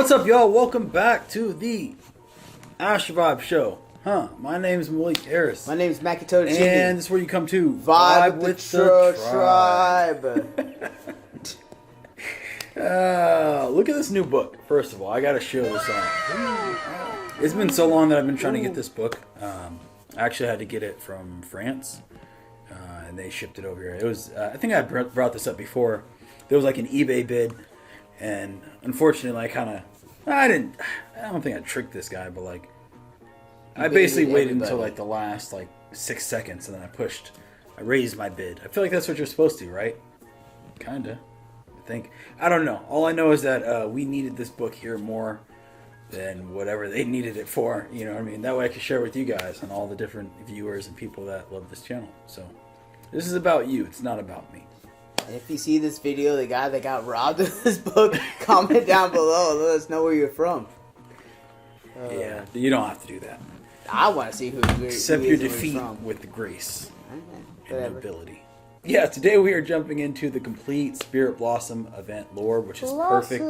What's up, y'all? Welcome back to the Astro Vibe Show. My name is Malik Harris. My name is Makito G. And this is where you come to Vibe with the tribe. Look at this new book. First of all, I gotta show this off. It's been so long that I've been trying to get this book. I actually had to get it from France, and they shipped it over here. It was, I think I brought this up before. There was like an eBay bid, and unfortunately, I don't think I tricked this guy, but like, I basically waited until like the last 6 seconds, and then I raised my bid. I feel like that's what you're supposed to, right? Kinda. I think. I don't know. All I know is that we needed this book here more than whatever they needed it for. You know what I mean? That way I can share with you guys and all the different viewers and people that love this channel. So, this is about you. It's not about me. If you see this video, the guy that got robbed of this book, comment down below and let us know where you're from. Yeah, you don't have to do that. I want to see who Accept your defeat with the grace and nobility. Yeah, today we are jumping into the complete Spirit Blossom event lore, which is perfect.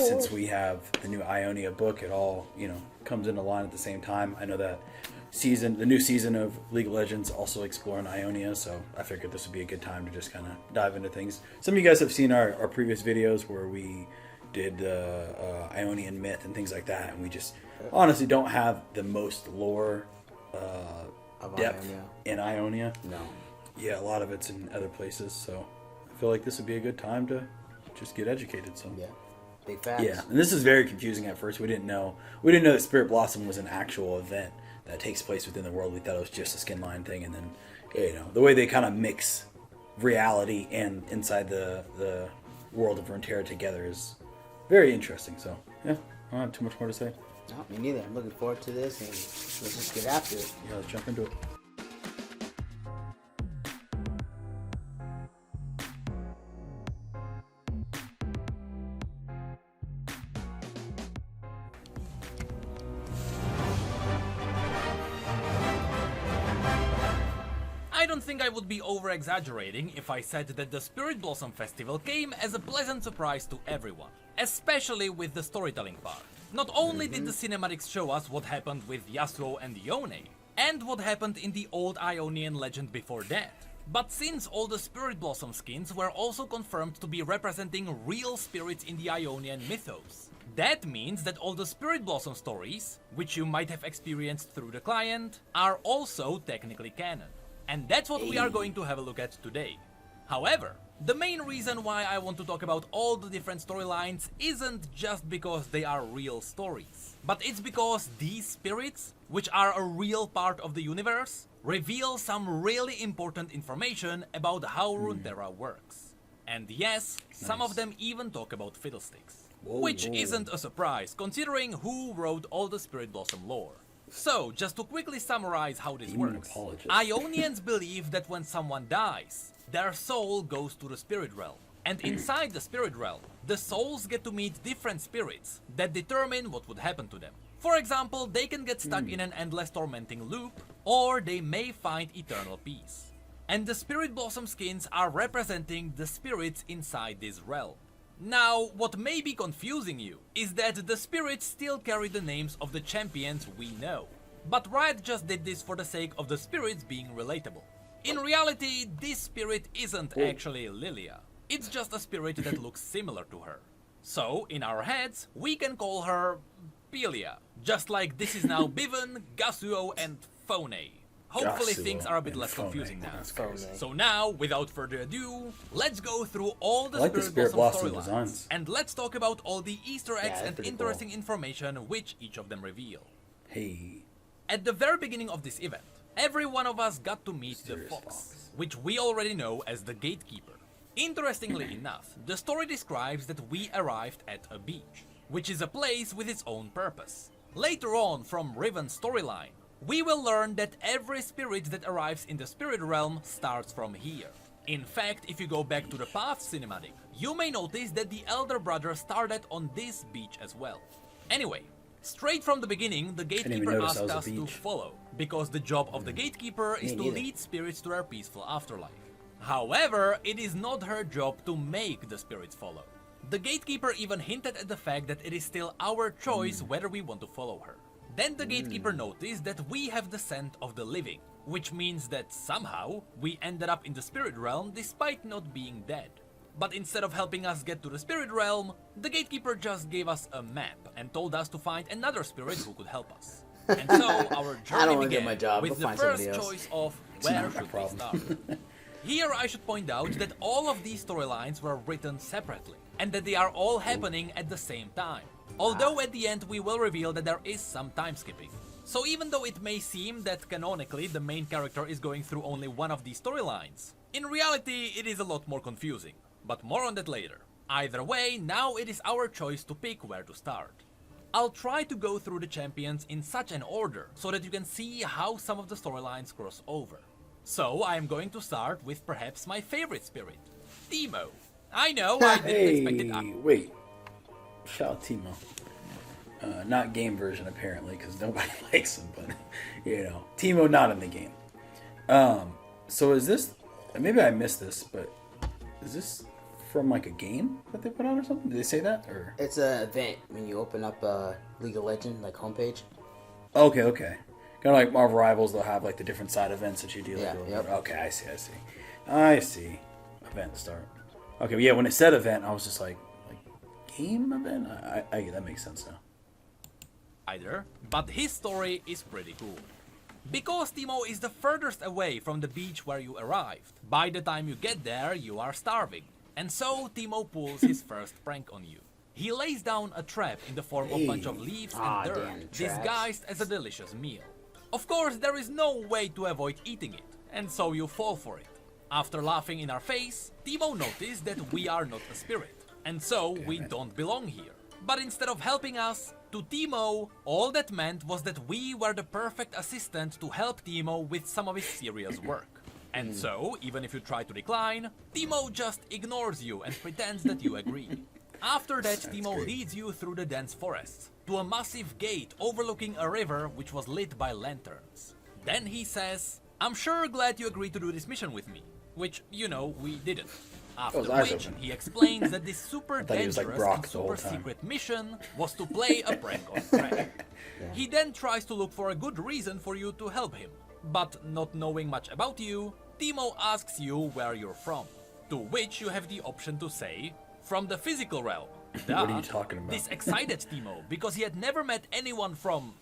Since we have the new Ionia book, it all comes into line at the same time. I know that the new season of League of Legends also exploring Ionia, so I figured this would be a good time to just kind of dive into things. Some of you guys have seen our previous videos where we did Ionian myth and things like that, and we just honestly don't have the most lore depth in Ionia. No. Yeah, a lot of it's in other places, so I feel like this would be a good time to just get educated. So yeah, big facts. Yeah, and this is very confusing at first. We didn't know that Spirit Blossom was an actual event that takes place within the world. We thought it was just a skin line thing, and then the way they kind of mix reality and inside the world of Runeterra together is very interesting. So yeah, I don't have too much more to say. No, me neither. I'm looking forward to this, and let's just get after it. Yeah, let's jump into it. I don't think I would be over-exaggerating if I said that the Spirit Blossom Festival came as a pleasant surprise to everyone, especially with the storytelling part. Not only did the cinematics show us what happened with Yasuo and Yone, and what happened in the old Ionian legend before that, but since all the Spirit Blossom skins were also confirmed to be representing real spirits in the Ionian mythos. That means that all the Spirit Blossom stories, which you might have experienced through the client, are also technically canon. And that's what we are going to have a look at today. However, the main reason why I want to talk about all the different storylines isn't just because they are real stories, but it's because these spirits, which are a real part of the universe, reveal some really important information about how Runeterra works. And yes, some of them even talk about fiddlesticks. Which isn't a surprise, considering who wrote all the Spirit Blossom lore. So, just to quickly summarize how this works, Ionians believe that when someone dies, their soul goes to the spirit realm. And inside the spirit realm, the souls get to meet different spirits that determine what would happen to them. For example, they can get stuck in an endless tormenting loop, or they may find eternal peace. And the Spirit Blossom skins are representing the spirits inside this realm. Now, what may be confusing you is that the spirits still carry the names of the champions we know. But Riot just did this for the sake of the spirits being relatable. In reality, this spirit isn't actually Lilia. It's just a spirit that looks similar to her. So, in our heads, we can call her Pelia. Just like this is now Biven, Gasuo, and Phone. Hopefully things are a bit less confusing now. So now, without further ado, let's go through all the Spirit Blossom storylines, and let's talk about all the Easter eggs and interesting information which each of them reveal. Hey. At the very beginning of this event, every one of us got to meet the Fox, which we already know as the Gatekeeper. Interestingly enough, the story describes that we arrived at a beach, which is a place with its own purpose. Later on, from Riven's storyline, we will learn that every spirit that arrives in the spirit realm starts from here. In fact, if you go back to the Path cinematic, you may notice that the Elder Brother started on this beach as well. Anyway, straight from the beginning, the Gatekeeper asked us to follow, because the job of the Gatekeeper is to lead spirits to their peaceful afterlife. However, it is not her job to make the spirits follow. The gatekeeper even hinted at the fact that it is still our choice whether we want to follow her. Then the gatekeeper noticed that we have the scent of the living, which means that somehow we ended up in the spirit realm despite not being dead. But instead of helping us get to the spirit realm, the gatekeeper just gave us a map and told us to find another spirit who could help us. And so our journey wanna get began my job. with Go the find first somebody else. choice of It's where not my should we problem. start. Here I should point out that all of these storylines were written separately, and that they are all happening at the same time. Although at the end we will reveal that there is some time skipping. So even though it may seem that canonically the main character is going through only one of these storylines, in reality it is a lot more confusing. But more on that later. Either way, now it is our choice to pick where to start. I'll try to go through the champions in such an order so that you can see how some of the storylines cross over. So I am going to start with perhaps my favorite spirit, Teemo. I know, I didn't expect it. Wait. Shout out Teemo. Not game version apparently, because nobody likes him, but you know, Teemo not in the game. So is this? Maybe I missed this, but is this from like a game that they put on or something? Did they say that or? It's an event when you open up League of Legends like homepage. Okay. Kind of like Marvel Rivals, they'll have like the different side events that you do. Yeah, yep. Okay, I see. Event start. Okay, yeah. When it said event, I was just like game event. I that makes sense now. Either, but his story is pretty cool. Because Teemo is the furthest away from the beach where you arrived. By the time you get there, you are starving. And so Teemo pulls his first prank on you. He lays down a trap in the form of a bunch of leaves and dirt, damn, traps. disguised as a delicious meal. Of course, there is no way to avoid eating it, and so you fall for it. After laughing in our face, Teemo noticed that we are not a spirit, and so we don't belong here. But instead of helping us, to Teemo, all that meant was that we were the perfect assistant to help Teemo with some of his serious work. And so, even if you try to decline, Teemo just ignores you and pretends that you agree. After that, Teemo leads you through the dense forests, to a massive gate overlooking a river which was lit by lanterns. Then he says, "I'm sure glad you agreed to do this mission with me," which, you know, we didn't. After his eyes which, open. he explains that this super thought he was dangerous like Brock and the whole super time. secret mission was to play a prank on Thresh. He then tries to look for a good reason for you to help him, but not knowing much about you, Teemo asks you where you're from, to which you have the option to say, "From the physical realm." What are you talking about? This excited Teemo because he had never met anyone from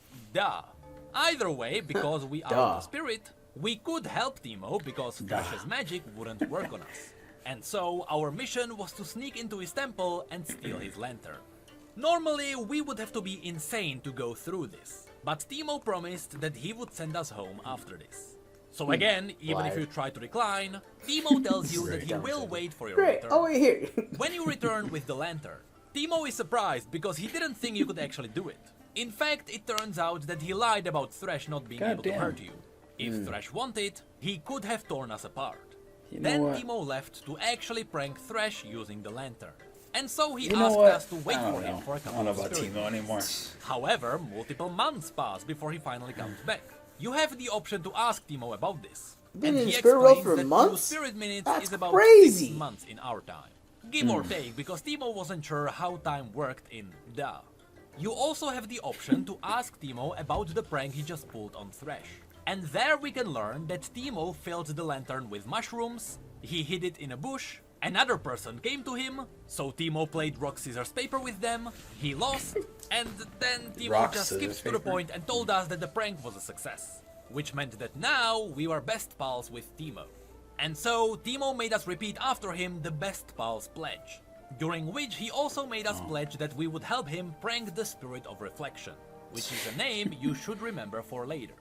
Either way, because we are the spirit, we could help Teemo because Thresh's magic wouldn't work on us. And so our mission was to sneak into his temple and steal his lantern. Normally, we would have to be insane to go through this, but Teemo promised that he would send us home after this. So again, even if you try to decline, Teemo tells you that he will wait for your Great. return. Oh, wait here. When you return with the lantern, Teemo is surprised because he didn't think you could actually do it. In fact, it turns out that he lied about Thresh not being able to Goddamn. hurt you. If Thresh wanted, he could have torn us apart. You know Then what? Teemo left to actually prank Thresh using the lantern. And so he You know asked what? us to wait I don't for him know. for a I couple don't know of about spirit Teemo anymore. However, multiple months pass before he finally comes back. You have the option to ask Teemo about this. Been and in he Spirit World explains for that months? 2 spirit minutes That's is about crazy. 6 months in our time. Give or take, because Teemo wasn't sure how time worked in Da. You also have the option to ask Teemo about the prank he just pulled on Thresh. And there we can learn that Teemo filled the lantern with mushrooms, he hid it in a bush, another person came to him, so Teemo played rock, scissors, paper with them, he lost, and then Teemo Rock, just scissors, skips to the paper. point and told us that the prank was a success. Which meant that now we were best pals with Teemo. And so Teemo made us repeat after him the best pals pledge, during which he also made us pledge that we would help him prank the Spirit of Reflection, which is a name you should remember for later.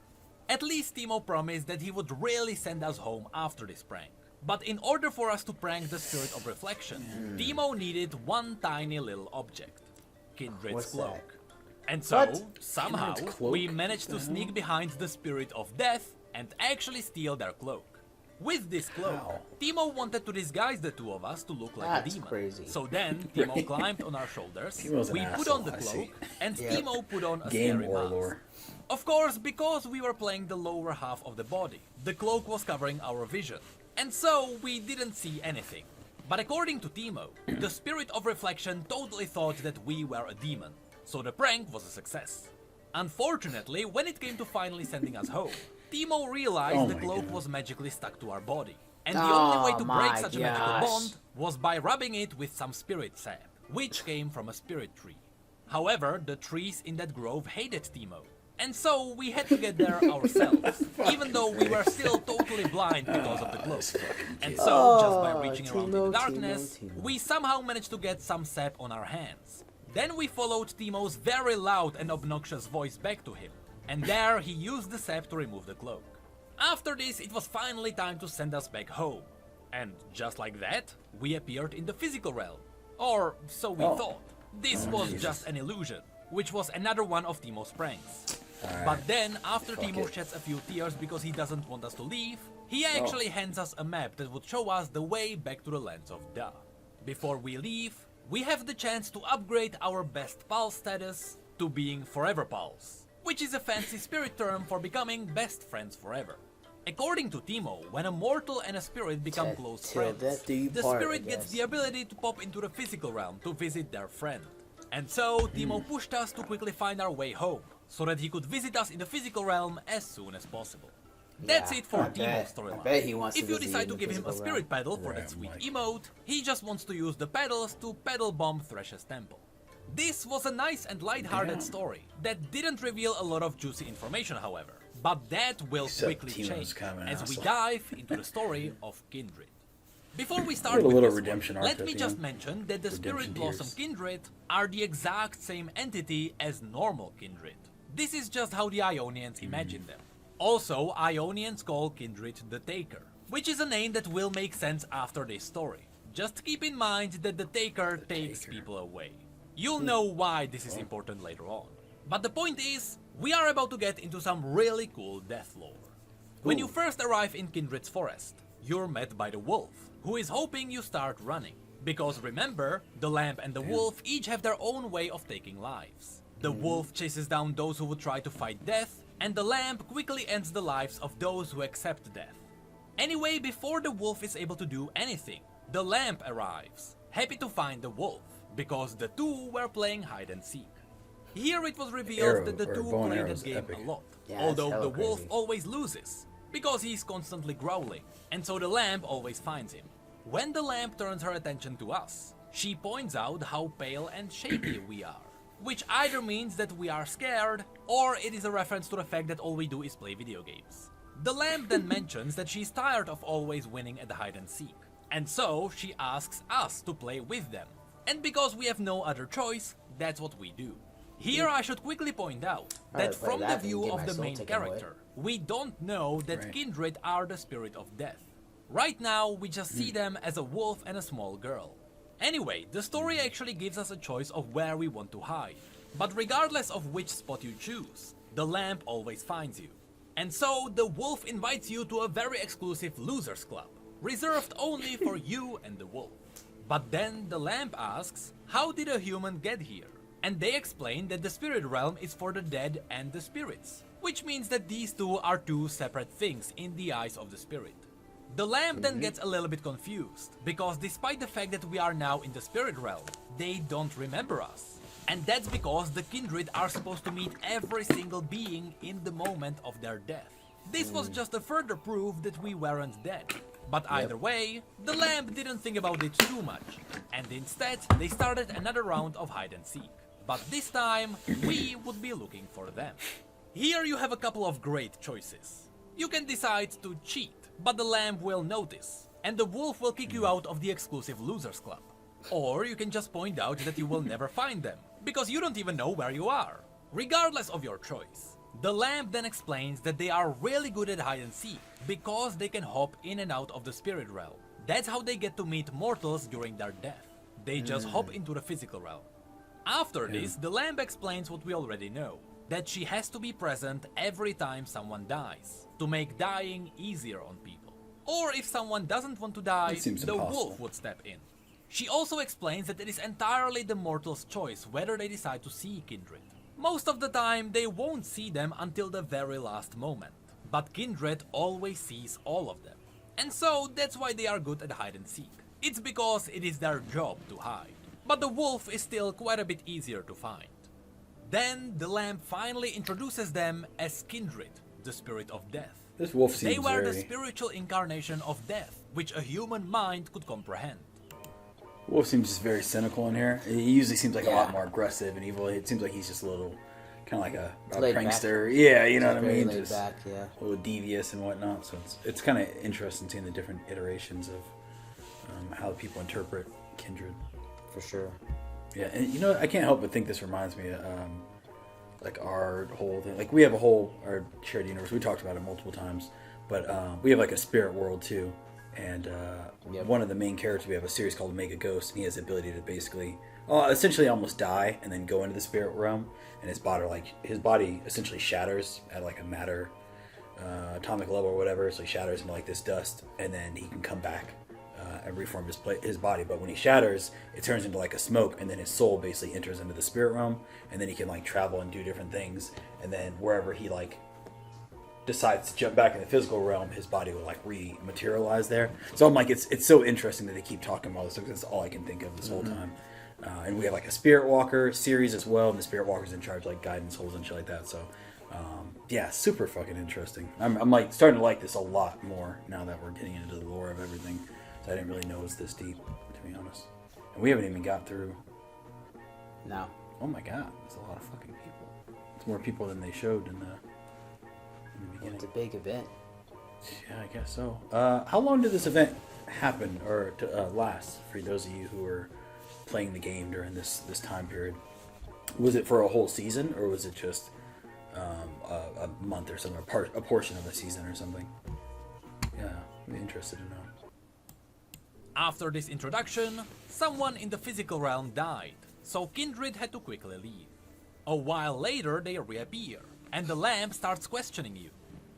At least Teemo promised that he would really send us home after this prank. But in order for us to prank the Spirit of Reflection, Teemo needed one tiny little object, Kindred's What's cloak. that? And so, What? somehow, Kindred's cloak? we managed to sneak behind the Spirit of Death and actually steal their cloak. With this cloak, How? Teemo wanted to disguise the two of us to look like That's a demon. crazy. So then, Teemo climbed on our shoulders, Teemo's an we put asshole, on the I see. cloak, and Yep. Teemo put on a Game scary mask. warlord. Of course, because we were playing the lower half of the body, the cloak was covering our vision, and so we didn't see anything. But according to Teemo, the spirit of reflection totally thought that we were a demon, so the prank was a success. Unfortunately, when it came to finally sending us home, Teemo realized the cloak was magically stuck to our body, and the only way to break such a magical bond was by rubbing it with some spirit sap, which came from a spirit tree. However, the trees in that grove hated Teemo, and so we had to get there ourselves, even though we were still totally blind because of the cloak. And so, just by reaching around in the darkness, we somehow managed to get some sap on our hands. Then we followed Teemo's very loud and obnoxious voice back to him, and there he used the sap to remove the cloak. After this, it was finally time to send us back home. And just like that, we appeared in the physical realm. Or so we thought. This was just an illusion, which was another one of Teemo's pranks. But then, after Teemo sheds a few tears because he doesn't want us to leave, he actually hands us a map that would show us the way back to the lands of Da. Before we leave, we have the chance to upgrade our best pal status to being forever pals, which is a fancy spirit term for becoming best friends forever. According to Teemo, when a mortal and a spirit become close friends, the spirit gets the ability to pop into the physical realm to visit their friend. And so, Teemo pushed us to quickly find our way home, so that he could visit us in the physical realm as soon as possible. That's it for Teemo's storyline. If you decide to give him a spirit pedal for that sweet emote, he just wants to use the pedals to pedal bomb Thresh's temple. This was a nice and light-hearted story that didn't reveal a lot of juicy information, however, but that will quickly change as we dive into the story of Kindred. Before we start with this one, let me just mention that the Spirit Blossom Kindred are the exact same entity as normal Kindred. This is just how the Ionians imagine them. Also, Ionians call Kindred the Taker, which is a name that will make sense after this story. Just keep in mind that the Taker takes people away. You'll know why this is important later on. But the point is, we are about to get into some really cool death lore. When you first arrive in Kindred's forest, you're met by the wolf, who is hoping you start running. Because remember, the lamb and the wolf each have their own way of taking lives. The wolf chases down those who would try to fight death, and the lamb quickly ends the lives of those who accept death. Anyway, before the wolf is able to do anything, the lamb arrives, happy to find the wolf, because the two were playing hide and seek. Here it was revealed that the two played the game a lot, although the wolf always loses, because he's constantly growling, and so the lamb always finds him. When the lamb turns her attention to us, she points out how pale and shaky we are, which either means that we are scared, or it is a reference to the fact that all we do is play video games. The lamb then mentions that she's tired of always winning at the hide and seek, and so she asks us to play with them. And because we have no other choice, that's what we do. Here I should quickly point out that from the view of the main character, we don't know that Kindred are the spirit of death. Right now, we just see them as a wolf and a small girl. Anyway, the story actually gives us a choice of where we want to hide. But regardless of which spot you choose, the lamp always finds you. And so, the wolf invites you to a very exclusive losers club, reserved only for you and the wolf. But then the lamp asks, how did a human get here? And they explain that the spirit realm is for the dead and the spirits, which means that these two are two separate things in the eyes of the spirit. The lamp then gets a little bit confused, because despite the fact that we are now in the spirit realm, they don't remember us. And that's because the Kindred are supposed to meet every single being in the moment of their death. This was just a further proof that we weren't dead. But either way, the lamp didn't think about it too much, and instead they started another round of hide and seek. But this time, we would be looking for them. Here you have a couple of great choices. You can decide to cheat, but the lamp will notice, and the wolf will kick you out of the exclusive losers club. Or you can just point out that you will never find them, because you don't even know where you are. Regardless of your choice, the lamp then explains that they are really good at hide and seek, because they can hop in and out of the spirit realm. That's how they get to meet mortals during their death. They just hop into the physical realm. After this, the lamp explains what we already know, that she has to be present every time someone dies, to make dying easier on people. Or if someone doesn't want to die, the wolf would step in. She also explains that it is entirely the mortal's choice whether they decide to see Kindred. Most of the time, they won't see them until the very last moment, but Kindred always sees all of them. And so, that's why they are good at hide and seek. It's because it is their job to hide. But the wolf is still quite a bit easier to find. Then the lamp finally introduces them as Kindred, the spirit of death. This wolf seems They were the very... spiritual incarnation of death, which a human mind could comprehend. Wolf seems just very cynical in here. He usually seems like a Yeah. lot more aggressive and evil. It seems like he's just a little, kind of like a Laid back. prankster. Yeah, you know what I Very mean? laid Just back, yeah. a little devious and whatnot. So it's kind of interesting seeing the different iterations of how people interpret Kindred. For sure. Yeah, and you know what? I can't help but think this reminds me of like our whole thing. Like we have our shared universe. We talked about it multiple times, but we have like a spirit world too. And Yep. one of the main characters, we have a series called Mega Ghost, and he has the ability to basically, essentially almost die and then go into the spirit realm, and his body essentially shatters at like a matter atomic level or whatever, so he shatters into like this dust, and then he can come back and reform his body. But when he shatters, it turns into like a smoke, and then his soul basically enters into the spirit realm, and then he can like travel and do different things, and then wherever he like decides to jump back in the physical realm, his body will like rematerialize there. So I'm like, it's so interesting that they keep talking about this, because that's all I can think of this whole time. And we have like a Spirit Walker series as well, and the Spirit Walker's in charge like guidance holes and shit like that. So yeah, super fucking interesting. I'm like starting to like this a lot more now that we're getting into the lore of everything. So I didn't really know it was this deep, to be honest. And we haven't even got through. No. Oh my god, it's a lot of fucking people. It's more people than they showed in the beginning. It's a big event. Yeah, I guess so. How long did this event happen or last for those of you who were playing the game during this time period? Was it for a whole season, or was it just a month or something, a portion of a season or something? Yeah, I'm interested to know. After this introduction, someone in the physical realm died, so Kindred had to quickly leave. A while later, they reappear, and the lamp starts questioning you.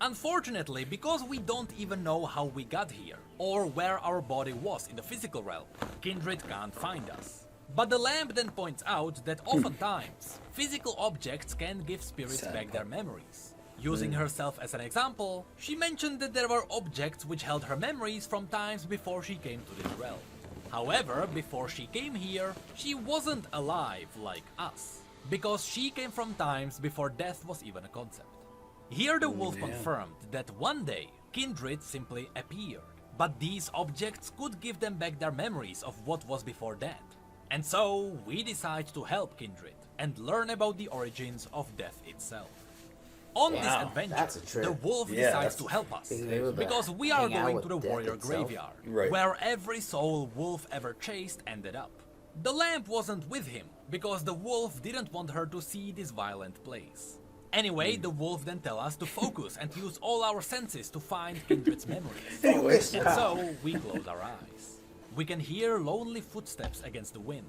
Unfortunately, because we don't even know how we got here, or where our body was in the physical realm, Kindred can't find us. But the lamp then points out that oftentimes, physical objects can give spirits back their memories. Using herself as an example, she mentioned that there were objects which held her memories from times before she came to this realm. However, before she came here, she wasn't alive like us, because she came from times before death was even a concept. Here the wolf confirmed that one day, Kindred simply appeared, but these objects could give them back their memories of what was before that. And so, we decide to help Kindred and learn about the origins of death itself. On this Wow, adventure, that's a trip. the wolf Yeah, decides that's- to help us, Being able to because we are hang out going with to the death warrior itself. graveyard, Right. where every soul wolf ever chased ended up. The lamp wasn't with him, because the wolf didn't want her to see this violent place. Anyway, the wolf then tells us to focus and use all our senses to find Kindred's memories. Anyways, And so, we close our eyes. We can hear lonely footsteps against the wind.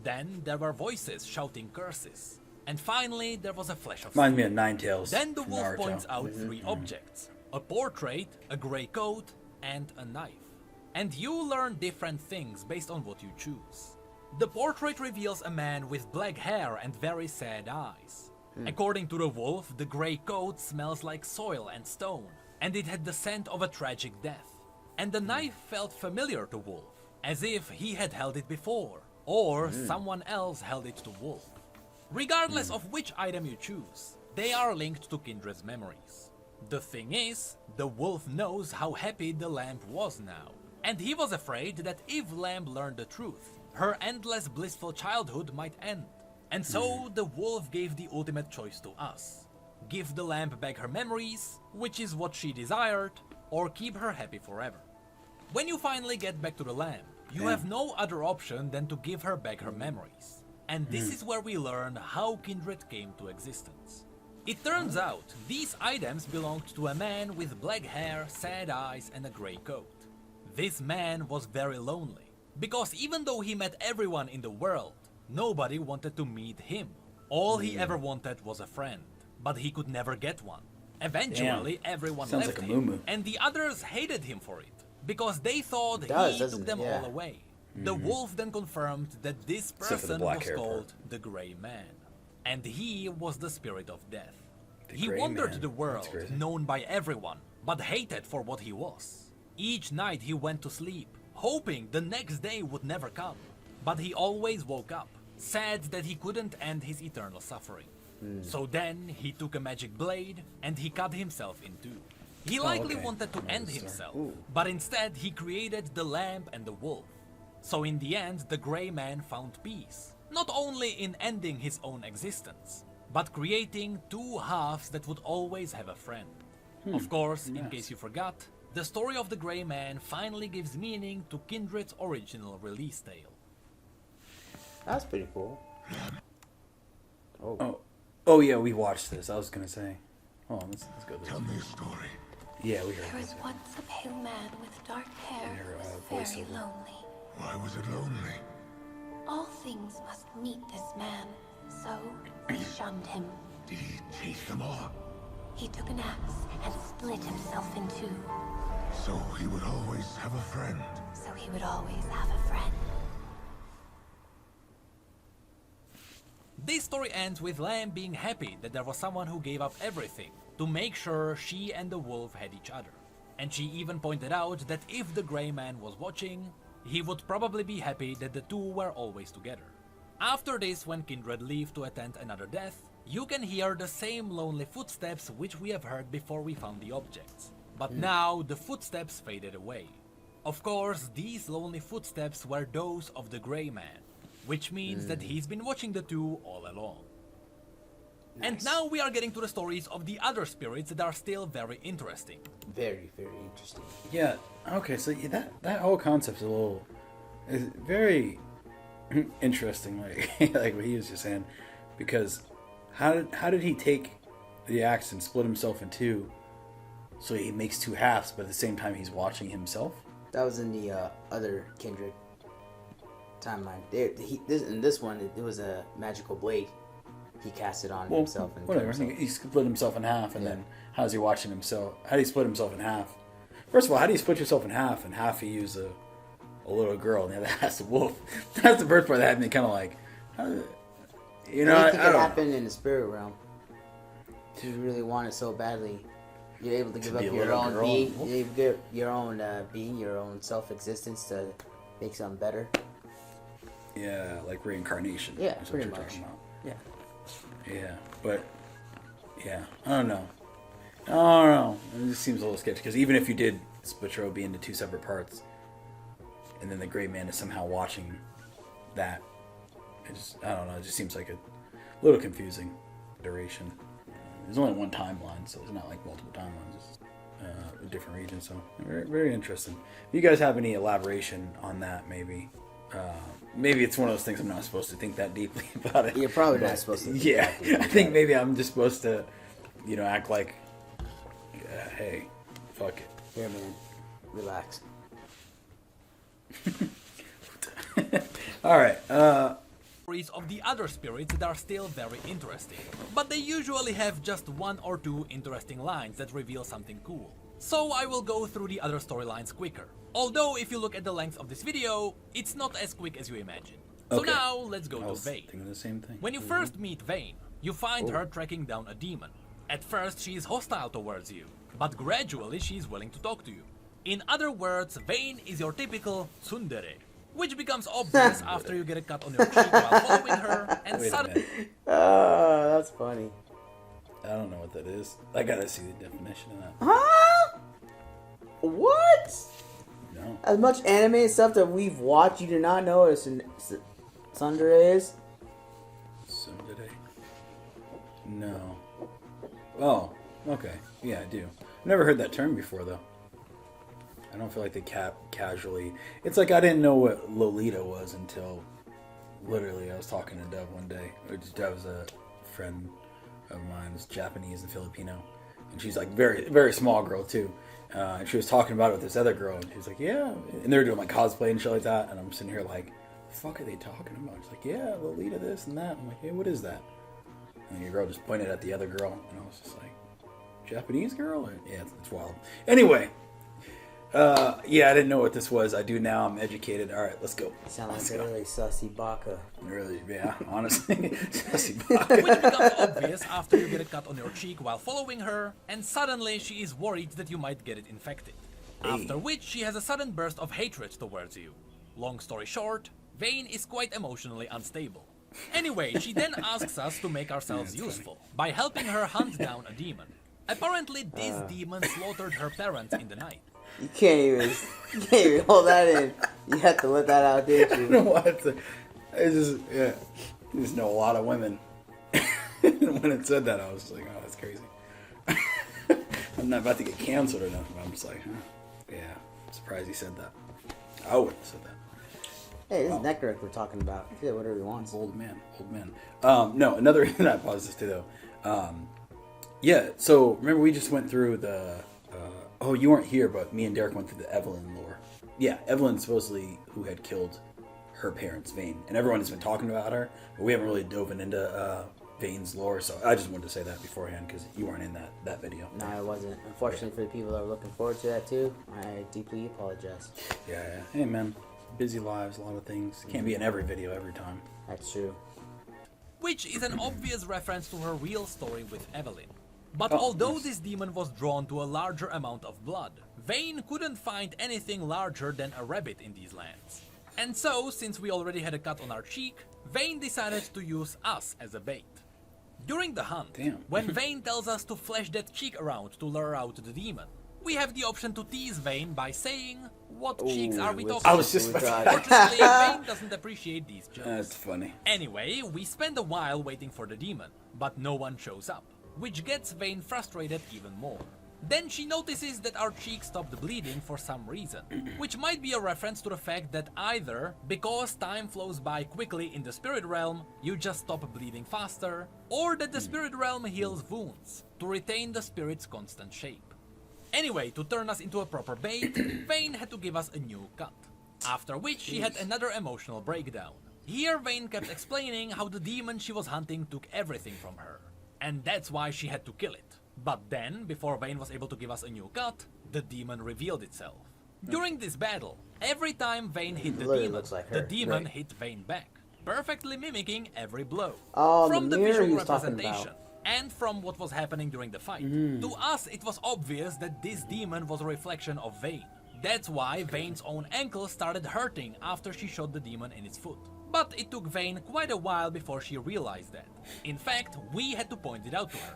Then there were voices shouting curses. And finally, there was a flash of reminds me fear. of Ninetales. Then the from wolf Naruto. points out three objects: a portrait, a grey coat, and a knife. And you learn different things based on what you choose. The portrait reveals a man with black hair and very sad eyes. According to the wolf, the grey coat smells like soil and stone, and it had the scent of a tragic death. And the knife felt familiar to Wolf, as if he had held it before, or someone else held it to Wolf. Regardless of which item you choose, they are linked to Kindred's memories. The thing is, the wolf knows how happy the lamp was now, and he was afraid that if Lamb learned the truth, her endless blissful childhood might end. And so the wolf gave the ultimate choice to us. Give the lamp back her memories, which is what she desired, or keep her happy forever. When you finally get back to the lamp, you have no other option than to give her back her memories. And this is where we learn how Kindred came to existence. It turns out these items belonged to a man with black hair, sad eyes, and a grey coat. This man was very lonely, because even though he met everyone in the world, nobody wanted to meet him. All he ever wanted was a friend, but he could never get one. Eventually, everyone Sounds left like a him, moo-moo. and the others hated him for it, because they thought does, he doesn't took them it? Yeah. all away. The wolf then confirmed that this Except for the person black was hair called part. the Grey Man, and he was the spirit of death. The He Grey wandered Man. the That's world, crazy. known by everyone, but hated for what he was. Each night he went to sleep, hoping the next day would never come. But he always woke up, sad that he couldn't end his eternal suffering. So then he took a magic blade and he cut himself in two. He likely okay. wanted to I know end this story. himself, Ooh. but instead he created the lamb and the wolf. So in the end, the Grey Man found peace, not only in ending his own existence, but creating two halves that would always have a friend. Of course, in nice. case you forgot, the story of the Grey Man finally gives meaning to Kindred's original release tale. That's pretty cool. Oh yeah, we watched this. I was gonna say. Oh, let's go. Tell me a story. Yeah, we heard There was this. once a pale man with dark hair Their, who was very voiceover. lonely. Why was it lonely? All things must meet this man, so he shunned him. Did he chase them all? He took an axe and split himself in two, So he would always have a friend. so he would always have a friend. This story ends with Lamb being happy that there was someone who gave up everything to make sure she and the wolf had each other. And she even pointed out that if the Grey Man was watching, he would probably be happy that the two were always together. After this, when Kindred leave to attend another death, you can hear the same lonely footsteps which we have heard before we found the objects. But now the footsteps faded away. Of course, these lonely footsteps were those of the Grey Man, which means that he's been watching the two all along. And Nice. now we are getting to the stories of the other spirits that are still very interesting. Very, very interesting. Yeah. Okay. So yeah, that whole concept is very interesting. Like like what he was just saying, because how did he take the axe and split himself in two, so he makes two halves, but at the same time he's watching himself? That was in the other Kindred timeline. In this one, it was a magical blade. He cast it on Well, himself and killed whatever. himself. He split himself in half, and Yeah. then how's he watching himself? How do you split himself in half? First of all, how do you split yourself in half? And half you use a little girl, and the other half's a wolf. That's the first part that had me kind of like, you know, I I think it don't know. happened in the spirit realm. If you really want it so badly, you're able to give up be a your little own girl. being, you give your own being, your own self-existence to make something better. Yeah, like reincarnation. Yeah, is what pretty you're much. talking about. Yeah. Yeah, but yeah, I don't know. I don't know. It just seems a little sketchy because even if you did split Trobe into two separate parts, and then the Great Man is somehow watching that, I don't know. It just seems like a little confusing duration. There's only one timeline, so it's not like multiple timelines. It's a different region, so very, very interesting. If you guys have any elaboration on that, maybe. Maybe it's one of those things I'm not supposed to think that deeply about it. You're probably But, not supposed to. Yeah, I think maybe I'm just supposed to, act like, hey, fuck it. Here, man. Relax. All right. Stories of the other spirits that are still very interesting, but they usually have just one or two interesting lines that reveal something cool. So I will go through the other storylines quicker. Although if you look at the length of this video, it's not as quick as you imagine. So Okay. now let's go I to was Vayne. thinking the same thing. When you first meet Vayne, you find her tracking down a demon. At first she is hostile towards you, but gradually she is willing to talk to you. In other words, Vayne is your typical tsundere, which becomes obvious after you get a cut on your cheek while following her, and Wait a suddenly minute. Oh, that's funny. I don't know what that is. I gotta see the definition of that. Huh? What? No. As much anime stuff that we've watched, you do not know what Tsundere is? Tsundere? No. Oh, okay. Yeah, I do. I've never heard that term before, though. I don't feel like they casually... It's like I didn't know what Lolita was until literally I was talking to Dev one day. Dev was a friend of mine, was Japanese and Filipino. And she's like very, very small girl, too. And she was talking about it with this other girl, and she was like, yeah. And they were doing like cosplay and shit like that. And I'm sitting here like, the fuck are they talking about? She's like, yeah, Lolita this and that. I'm like, hey, what is that? And the girl just pointed at the other girl, and I was just like, Japanese girl? Yeah, it's wild. Anyway, yeah, I didn't know what this was. I do now. I'm educated. All right, let's go. Sound like Let's a go. really sussy baka. Really, yeah, honestly. which becomes obvious after you get a cut on your cheek while following her, and suddenly she is worried that you might get it infected. After which she has a sudden burst of hatred towards you. Long story short, Vayne is quite emotionally unstable. Anyway, she then asks us to make ourselves useful by helping her hunt down a demon. Apparently, this demon slaughtered her parents in the night. You can't even hold that in. You have to let that out, didn't I you? don't know why it's just, yeah. I just know a lot of women. And when it said that, I was like, oh, that's crazy. I'm not about to get canceled or nothing, but I'm just like, huh. Yeah, I'm surprised he said that. I wouldn't have said that. Hey, this is Necroc we're talking about. Yeah, whatever he wants. Old man. No, another reason I paused this too, though. Yeah, so remember we just went through the, oh, you weren't here, but me and Derek went through the Evelyn lore. Yeah, Evelyn supposedly who had killed her parents, Vayne. And everyone has been talking about her, but we haven't really dove into Vayne's lore, so I just wanted to say that beforehand because you weren't in that video. No, I wasn't. Unfortunately for the people that were looking forward to that too, I deeply apologize. Yeah. Hey, man. Busy lives, a lot of things. Can't be in every video every time. That's true. Which is an obvious reference to her real story with Evelyn. But although this demon was drawn to a larger amount of blood, Vayne couldn't find anything larger than a rabbit in these lands. And so, since we already had a cut on our cheek, Vayne decided to use us as a bait. During the hunt, when Vayne tells us to flash that cheek around to lure out the demon, we have the option to tease Vayne by saying, what cheeks are we talking about? I was just about to... Fortunately, Vayne doesn't appreciate these jokes. That's funny. Anyway, we spend a while waiting for the demon, but no one shows up, which gets Vayne frustrated even more. Then she notices that our cheek stopped bleeding for some reason, which might be a reference to the fact that either because time flows by quickly in the spirit realm, you just stop bleeding faster, or that the spirit realm heals wounds to retain the spirit's constant shape. Anyway, to turn us into a proper bait, Vayne had to give us a new cut. After which she had another emotional breakdown. Here Vayne kept explaining how the demon she was hunting took everything from her, and that's why she had to kill it. But then, before Vayne was able to give us a new cut, the demon revealed itself. During this battle, every time Vayne hit the demon, the demon hit Vayne back, perfectly mimicking every blow. From the visual representation, and from what was happening during the fight. To us, it was obvious that this demon was a reflection of Vayne. That's why Vayne's own ankle started hurting after she shot the demon in its foot. But it took Vayne quite a while before she realized that. In fact, we had to point it out to her.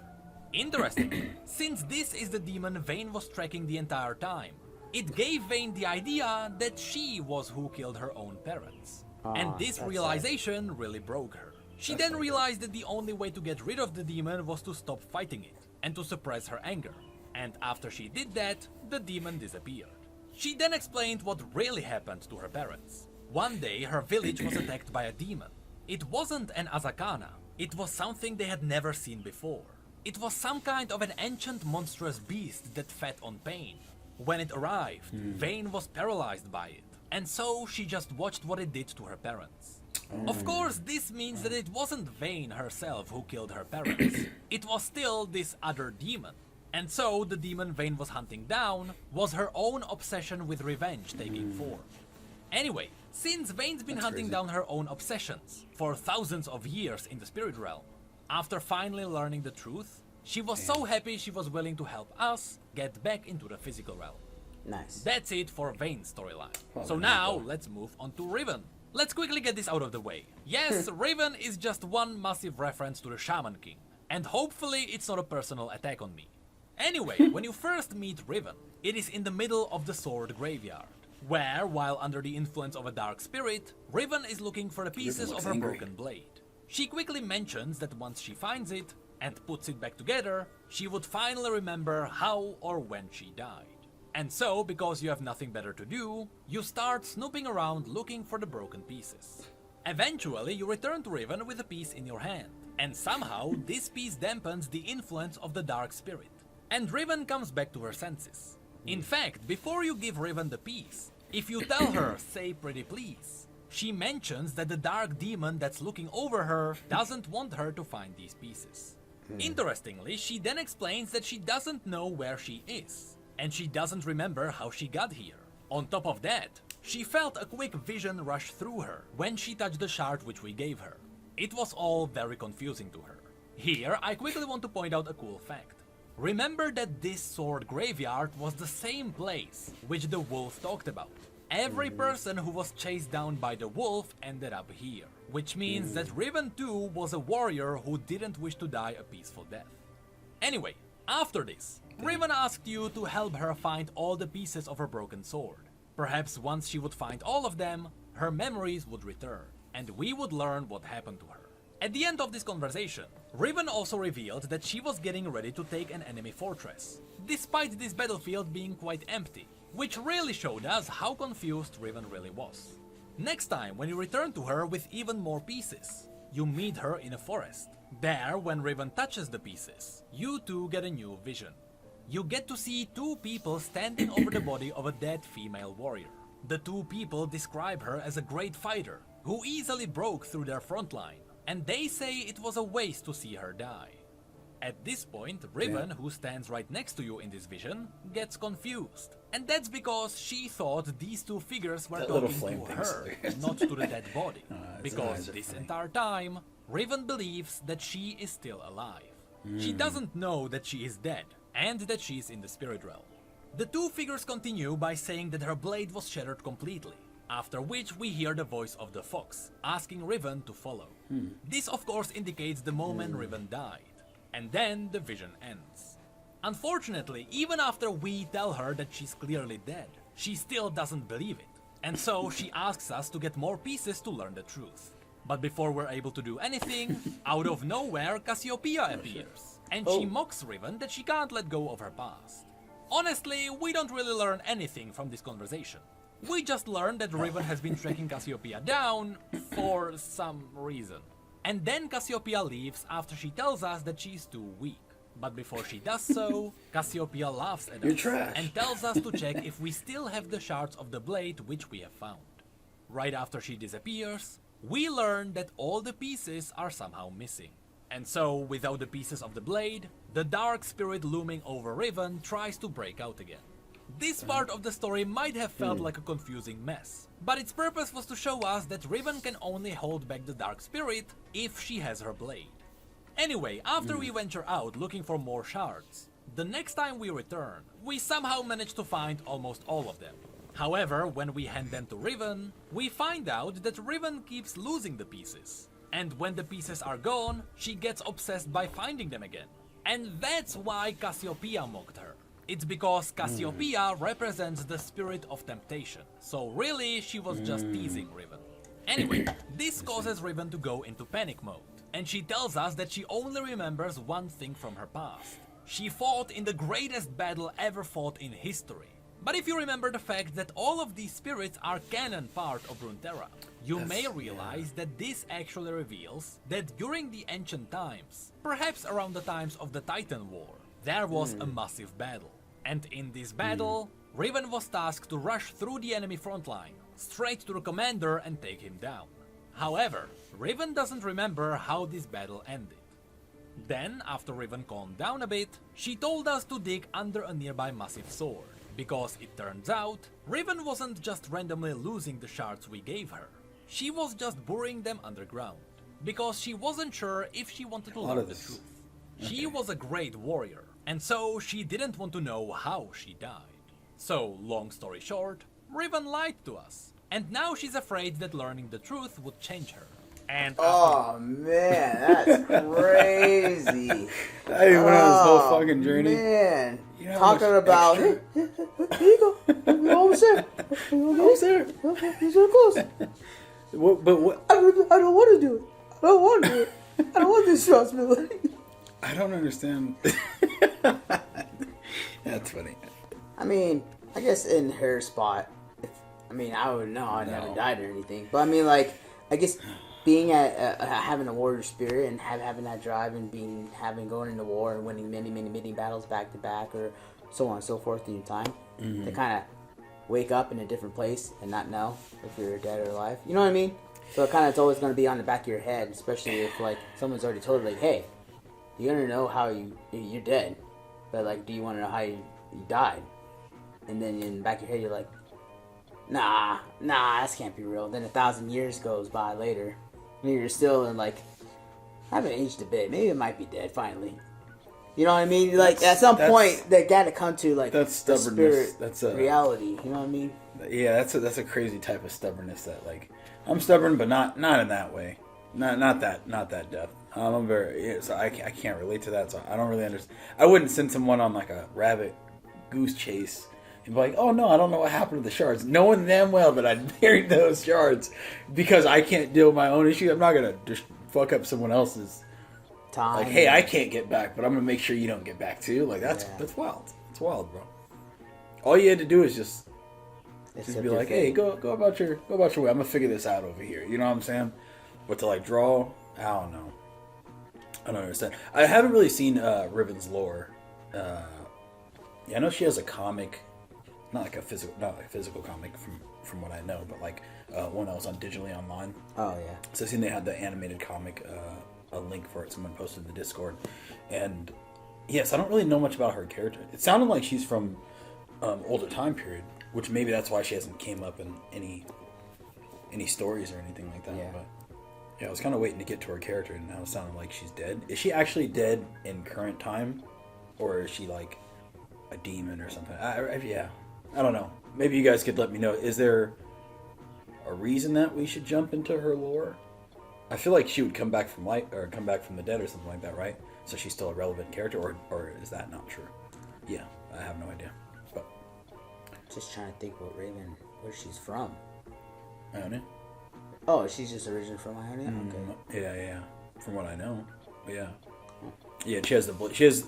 Interestingly, since this is the demon Vayne was tracking the entire time, it gave Vayne the idea that she was who killed her own parents. And this realization really broke her. She then realized that the only way to get rid of the demon was to stop fighting it, and to suppress her anger. And after she did that, the demon disappeared. She then explained what really happened to her parents. One day, her village was attacked by a demon. It wasn't an Azakana, it was something they had never seen before. It was some kind of an ancient monstrous beast that fed on pain. When it arrived, Vayne was paralyzed by it, and so she just watched what it did to her parents. Of course, this means that it wasn't Vayne herself who killed her parents. It was still this other demon. And so, the demon Vayne was hunting down was her own obsession with revenge taking form. Anyway, since Vayne's been hunting down her own obsessions for thousands of years in the spirit realm, after finally learning the truth, she was so happy she was willing to help us get back into the physical realm. Nice. That's it for Vayne's storyline. So now, let's move on to Riven. Let's quickly get this out of the way. Yes, Riven is just one massive reference to the Shaman King, and hopefully it's not a personal attack on me. Anyway, when you first meet Riven, it is in the middle of the Sword Graveyard, where, while under the influence of a dark spirit, Riven is looking for the pieces of her broken blade. She quickly mentions that once she finds it, and puts it back together, she would finally remember how or when she died. And so, because you have nothing better to do, you start snooping around looking for the broken pieces. Eventually, you return to Riven with a piece in your hand, and somehow this piece dampens the influence of the dark spirit, and Riven comes back to her senses. In fact, before you give Riven the piece, if you tell her, say pretty please, she mentions that the dark demon that's looking over her doesn't want her to find these pieces. Interestingly, she then explains that she doesn't know where she is, and she doesn't remember how she got here. On top of that, she felt a quick vision rush through her when she touched the shard which we gave her. It was all very confusing to her. Here, I quickly want to point out a cool fact. Remember that this sword graveyard was the same place which the wolf talked about. Every person who was chased down by the wolf ended up here, which means that Riven too was a warrior who didn't wish to die a peaceful death. Anyway, after this, Riven asked you to help her find all the pieces of her broken sword. Perhaps once she would find all of them, her memories would return, and we would learn what happened to her. At the end of this conversation, Riven also revealed that she was getting ready to take an enemy fortress, despite this battlefield being quite empty, which really showed us how confused Riven really was. Next time, when you return to her with even more pieces, you meet her in a forest. There, when Riven touches the pieces, you two get a new vision. You get to see two people standing over the body of a dead female warrior. The two people describe her as a great fighter, who easily broke through their front line, and they say it was a waste to see her die. At this point, Riven, who stands right next to you in this vision, gets confused. And that's because she thought these two figures were That little talking flame to thing her, is- not to the dead body. Because eyes are this funny. entire time, Riven believes that she is still alive. She doesn't know that she is dead, and that she is in the spirit realm. The two figures continue by saying that her blade was shattered completely, after which we hear the voice of the fox, asking Riven to follow. This of course indicates the moment Riven died, and then the vision ends. Unfortunately, even after we tell her that she's clearly dead, she still doesn't believe it, and so she asks us to get more pieces to learn the truth. But before we're able to do anything, out of nowhere Cassiopeia appears, and she mocks Riven that she can't let go of her past. Honestly, we don't really learn anything from this conversation. We just learn that Riven has been tracking Cassiopeia down for some reason. And then Cassiopeia leaves after she tells us that she's too weak. But before she does so, Cassiopeia laughs at You're us trash. and tells us to check if we still have the shards of the blade which we have found. Right after she disappears, we learn that all the pieces are somehow missing. And so, without the pieces of the blade, the dark spirit looming over Riven tries to break out again. This part of the story might have felt like a confusing mess, but its purpose was to show us that Riven can only hold back the dark spirit if she has her blade. Anyway, after we venture out looking for more shards, the next time we return, we somehow manage to find almost all of them. However, when we hand them to Riven, we find out that Riven keeps losing the pieces. And when the pieces are gone, she gets obsessed by finding them again. And that's why Cassiopeia mocked her. It's because Cassiopeia represents the spirit of temptation, so really she was just teasing Riven. Anyway, this causes Riven to go into panic mode, and she tells us that she only remembers one thing from her past. She fought in the greatest battle ever fought in history. But if you remember the fact that all of these spirits are canon part of Runeterra, you may realize that this actually reveals that during the ancient times, perhaps around the times of the Titan War, there was a massive battle. And in this battle, Riven was tasked to rush through the enemy front line, straight to the commander and take him down. However, Riven doesn't remember how this battle ended. Then, after Riven calmed down a bit, she told us to dig under a nearby massive sword, because it turns out, Riven wasn't just randomly losing the shards we gave her, she was just burying them underground, because she wasn't sure if she wanted to learn the truth. She was a great warrior, and so she didn't want to know how she died. So, long story short, Riven lied to us, and now she's afraid that learning the truth would change her. And Oh man, that's crazy. I didn't went on this whole fucking journey. Man, You know how talking much about extra- here you go, we're almost there. Almost there. Okay, you're so close. What? I don't want to do it. I don't want to do it. I don't want this responsibility. I don't understand. That's funny. I mean, I guess in her spot, I would know I never died or anything. But I mean, like, I guess being at having a warrior spirit and having that drive and going into war and winning many battles back to back or so on and so forth in your time, to kind of wake up in a different place and not know if you're dead or alive. You know what I mean? So it's always going to be on the back of your head, especially if like someone's already told you, like, hey, you're gonna know how you're dead, but like, do you want to know how you died? And then in the back of your head, you're like, nah, this can't be real. Then 1,000 years goes by later, and you're still in like, I haven't aged a bit. Maybe it might be dead finally. You know what I mean? Like at some point, they got to come to like that's the stubbornness. spirit That's a reality. You know what I mean? Yeah, that's a crazy type of stubbornness that like I'm stubborn, but not in that way. Not that depth. I'm very so I can't relate to that. So I don't really understand. I wouldn't send someone on like a rabbit goose chase and be like, oh no, I don't know what happened to the shards, knowing damn well that I buried those shards because I can't deal with my own issue. I'm not gonna just fuck up someone else's Time. like, hey, I can't get back, but I'm gonna make sure you don't get back too. Like that's wild. It's wild, bro. All you had to do is just be like, hey, go about your way. I'm gonna figure this out over here. You know what I'm saying? But to like draw, I don't know. I don't understand. I haven't really seen Riven's lore. Yeah, I know she has a comic, not a physical comic from what I know, but like one that was on digitally online. Oh yeah. So I've seen they had the animated comic, a link for it. Someone posted in the Discord, and yes, I don't really know much about her character. It sounded like she's from older time period, which maybe that's why she hasn't came up in any stories or anything like that. Yeah. But yeah, I was kind of waiting to get to her character, and now it sounded like she's dead. Is she actually dead in current time, or is she like a demon or something? Yeah, I don't know. Maybe you guys could let me know. Is there a reason that we should jump into her lore? I feel like she would come back from light or come back from the dead or something like that, right? So she's still a relevant character, or is that not true? Yeah, I have no idea. But Just trying to think where she's from. Ionia? Oh, she's just originally from Ionia? Okay. Yeah. From what I know. But yeah. Yeah, she has the blade. She has,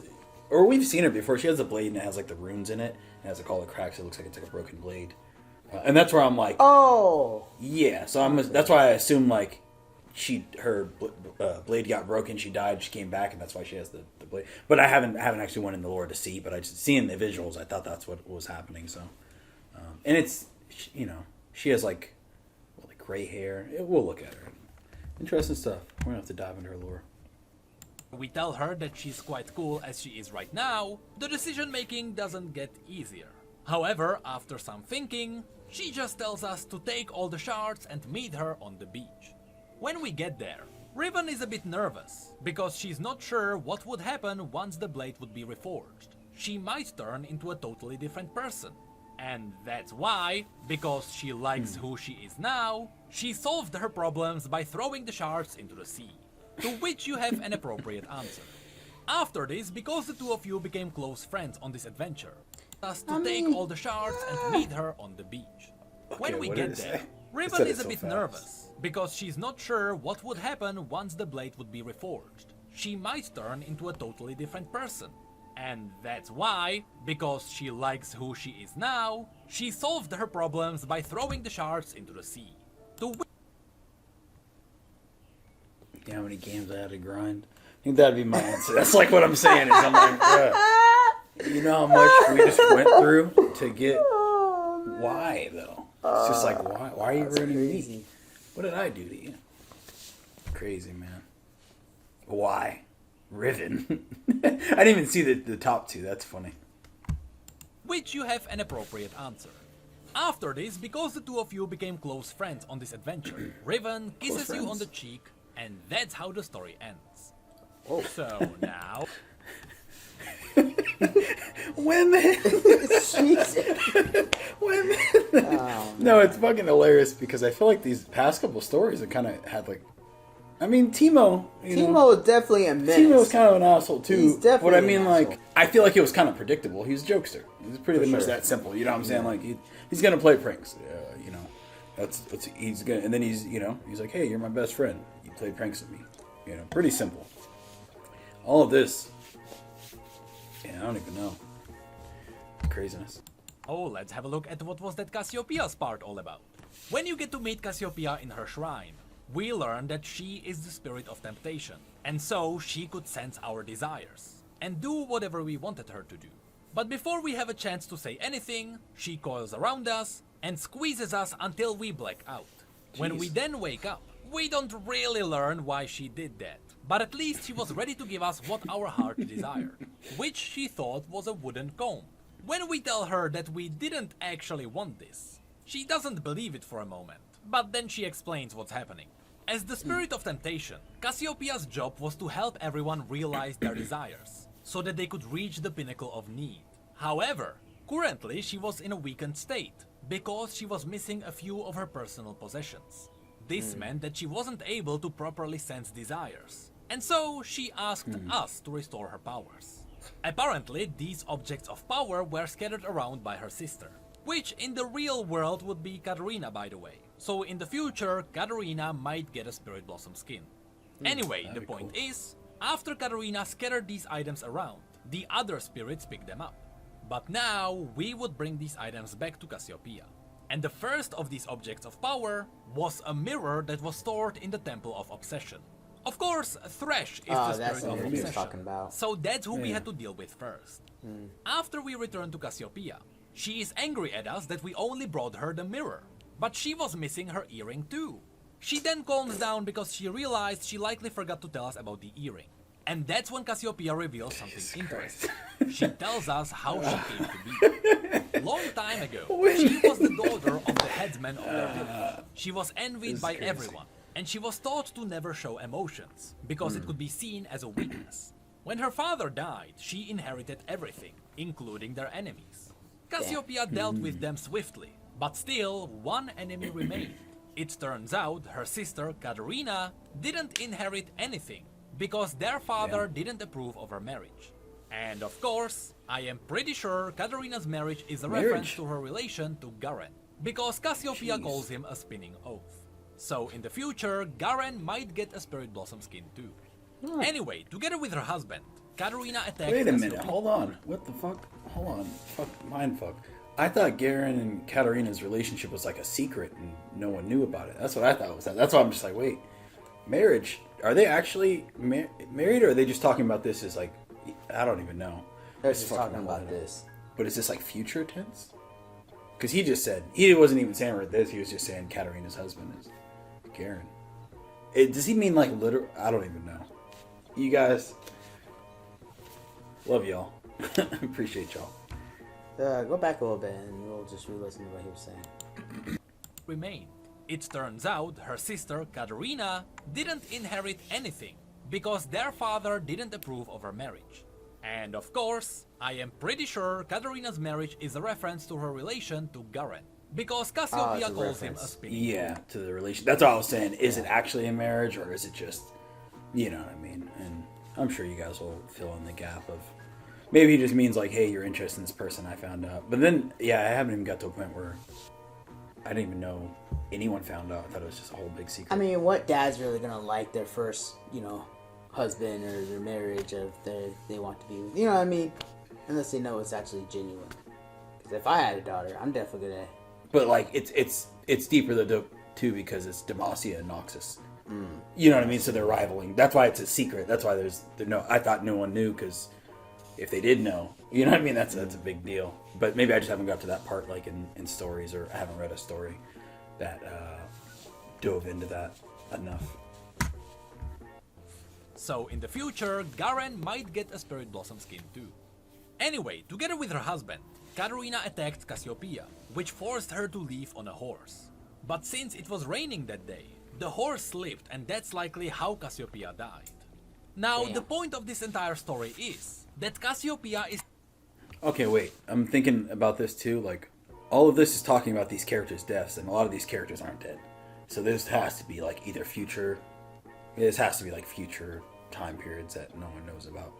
or we've seen her before. She has a blade and it has like the runes in it. It has like all the cracks. It looks like it's like a broken blade. And that's where I'm like, oh, yeah. So that's why I assume like her blade got broken. She died. She came back, and that's why she has the blade. But I haven't actually went in the lore to see. But I just seeing the visuals, I thought that's what was happening. So, and it's she has like gray hair. We'll look at her. Interesting stuff. We're gonna have to dive into her lore. We tell her that she's quite cool as she is right now. The decision making doesn't get easier. However, after some thinking, she just tells us to take all the shards and meet her on the beach. When we get there, Riven is a bit nervous, because she's not sure what would happen once the blade would be reforged. She might turn into a totally different person. And that's why, because she likes who she is now, she solved her problems by throwing the shards into the sea. To which you have an appropriate answer. After this, because the two of you became close friends on this adventure, us to take all the shards and meet her on the beach. When we get there, Riven is a bit nervous, because she's not sure what would happen once the blade would be reforged. She might turn into a totally different person. And that's why, because she likes who she is now, she solved her problems by throwing the shards into the sea. You know how many games I had to grind? I think that'd be my answer. That's like what I'm saying is I'm like, bruh, you know how much we just went through to get... Why, though? It's just like, why are you ruining me? What did I do to you? Crazy, man. Why? Riven. I didn't even see the top two. That's funny. Which you have an appropriate answer. After this, because the two of you became close friends on this adventure, Riven kisses you on the cheek, and that's how the story ends. Oh. So now... Women! Women! Oh, no, it's fucking hilarious because I feel like these past couple stories have kind of had like... I mean, Teemo. Teemo is definitely a menace. Teemo's kind of an asshole too. He's definitely but I mean, an like, asshole. I feel like it was kind of predictable. He's a jokester. He's pretty much that simple. You know what I'm saying? Like, he's gonna play pranks. You know, that's he's gonna. And then he's like, hey, you're my best friend. You play pranks with me. You know, pretty simple. All of this, I don't even know. Craziness. Oh, let's have a look at what was that Cassiopeia's part all about. When you get to meet Cassiopeia in her shrine, we learn that she is the spirit of temptation, and so she could sense our desires, and do whatever we wanted her to do. But before we have a chance to say anything, she coils around us and squeezes us until we black out. When we then wake up, we don't really learn why she did that, but at least she was ready to give us what our heart desired, which she thought was a wooden comb. When we tell her that we didn't actually want this, she doesn't believe it for a moment, but then she explains what's happening. As the spirit of temptation, Cassiopeia's job was to help everyone realize their desires. so that they could reach the pinnacle of need. However, currently she was in a weakened state because she was missing a few of her personal possessions. This meant that she wasn't able to properly sense desires, and so she asked us to restore her powers. Apparently, these objects of power were scattered around by her sister, which in the real world would be Katarina, by the way. So in the future, Katarina might get a Spirit Blossom skin. Anyway, the point is, after Katarina scattered these items around, the other spirits picked them up. But now, we would bring these items back to Cassiopeia. And the first of these objects of power was a mirror that was stored in the Temple of Obsession. Of course, Thresh is the that's spirit what of he was obsession, talking about. so that's who we had to deal with first. After we returned to Cassiopeia, she is angry at us that we only brought her the mirror, but she was missing her earring too. She then calms down because she realized she likely forgot to tell us about the earring. And that's when Cassiopeia reveals something interesting. She tells us how she came to be. Long time ago, she was the daughter of the headsman of their village. She was envied by everyone, and she was taught to never show emotions, because it could be seen as a weakness. When her father died, she inherited everything, including their enemies. Cassiopeia dealt with them swiftly, but still, one enemy remained. It turns out her sister, Katarina, didn't inherit anything, because their father didn't approve of her marriage. And of course, I am pretty sure Katarina's marriage is a reference to her relation to Garen, because Cassiopeia calls him a spinning oath. So in the future, Garen might get a Spirit Blossom skin too. Anyway, together with her husband, Katarina attacked Wait a minute, Cassiopeia. hold on. What the fuck? Hold on. Fuck, mindfuck. I thought Garen and Katarina's relationship was like a secret and no one knew about it. That's what I thought was that. That's why I'm just like, wait, marriage? Are they actually married, or are they just talking about this as like, I don't even know. They're It's just fucking talking about horrible. this. But is this like future tense? Because he just said, he wasn't even saying this, he was just saying Katarina's husband is Garen. Does he mean like literal? I don't even know. You guys, love y'all. Appreciate y'all. Go back a little bit and we'll just re-listen to what he was saying. Remained. It turns out her sister, Katarina, didn't inherit anything, because their father didn't approve of her marriage. And of course, I am pretty sure Katarina's marriage is a reference to her relation to Garen, because Cassiopeia it's a calls him a reference. spinning Yeah, to the relation. That's all I was saying. Is it actually a marriage, or is it just, you know what I mean? And I'm sure you guys will fill in the gap of, maybe he just means like, hey, you're interested in this person, I found out. But then, yeah, I haven't even got to a point where I didn't even know anyone found out. I thought it was just a whole big secret. I mean, what dad's really gonna like their first, husband or their marriage if they want to be with, you know what I mean? Unless they know it's actually genuine. Because if I had a daughter, I'm definitely gonna. But like, it's deeper than too, because it's Demacia and Noxus. You know what I mean? So they're rivaling. That's why it's a secret. That's why there's no. I thought no one knew, because if they did know, you know what I mean? That's a big deal. But maybe I just haven't got to that part, like in stories, or I haven't read a story that dove into that enough. So in the future, Garen might get a Spirit Blossom skin too. Anyway, together with her husband, Katarina attacked Cassiopeia, which forced her to leave on a horse. But since it was raining that day, the horse slipped, and that's likely how Cassiopeia died. Now, the point of this entire story is that Cassiopeia is... Okay, wait. I'm thinking about this too. Like, all of this is talking about these characters' deaths, and a lot of these characters aren't dead. So this has to be like either future. This has to be like future time periods that no one knows about,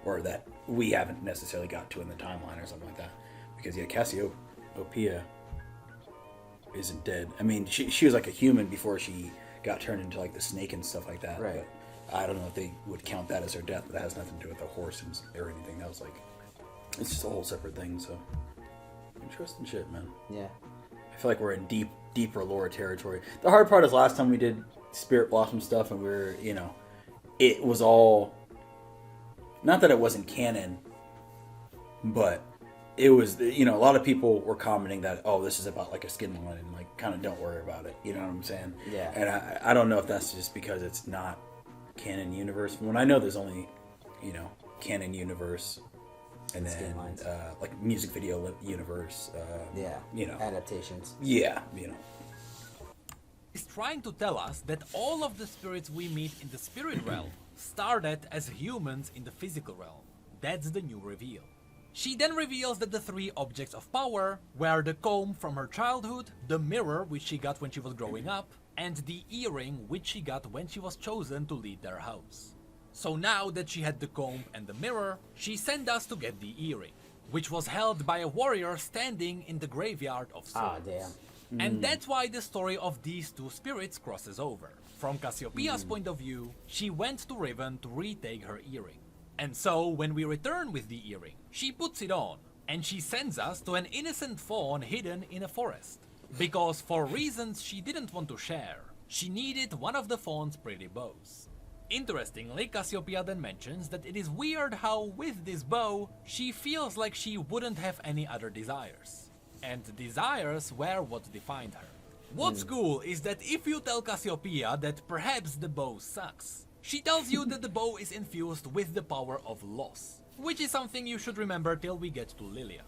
or that we haven't necessarily got to in the timeline or something like that. Because yeah, Cassiopeia isn't dead. I mean, she was like a human before she got turned into like the snake and stuff like that. Right. But I don't know if they would count that as her death, but that has nothing to do with the horse or anything. That was like, it's just a whole separate thing. So interesting shit, man. Yeah. I feel like we're in deeper lore territory. The hard part is last time we did Spirit Blossom stuff, and we were, it was all, not that it wasn't canon, but it was, a lot of people were commenting that, oh, this is about like a skin line, and like, kind of don't worry about it. You know what I'm saying? Yeah. And I don't know if that's just because it's not canon universe. When I know there's only, canon universe, and Skin then lines. like music video universe. Adaptations. Yeah, is trying to tell us that all of the spirits we meet in the spirit realm started as humans in the physical realm. that's the new reveal. She then reveals that the 3 objects of power were the comb from her childhood, the mirror which she got when she was growing up, and the earring which she got when she was chosen to lead their house. So now that she had the comb and the mirror, she sent us to get the earring, which was held by a warrior standing in the graveyard of souls. Ah, damn. And that's why the story of these 2 spirits crosses over. From Cassiopeia's point of view, she went to Riven to retake her earring. And so, when we return with the earring, she puts it on, and she sends us to an innocent fawn hidden in a forest. Because for reasons she didn't want to share, she needed one of the fawn's pretty bows. Interestingly, Cassiopeia then mentions that it is weird how, with this bow, she feels like she wouldn't have any other desires. And desires were what defined her. What's cool is that if you tell Cassiopeia that perhaps the bow sucks, she tells you that the bow is infused with the power of loss, which is something you should remember till we get to Lilia.